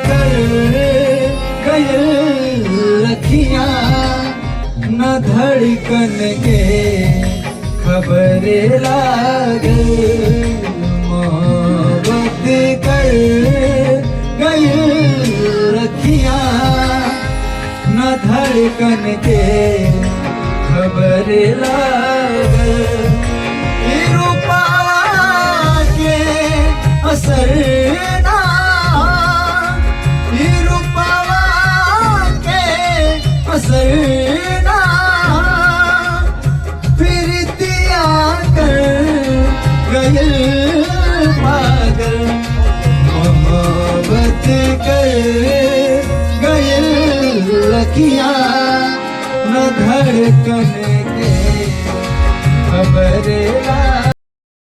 कर गयल रखियां न धड़कन के खबर लागल। मोहब्बत कर गयल रखियां न धड़कन के खबर लागल। असर ना रूपवा के असर ना फिर दिया कर गयल पागल। मोहब्बत कर गयल लखियां न धड़कन के खबर ला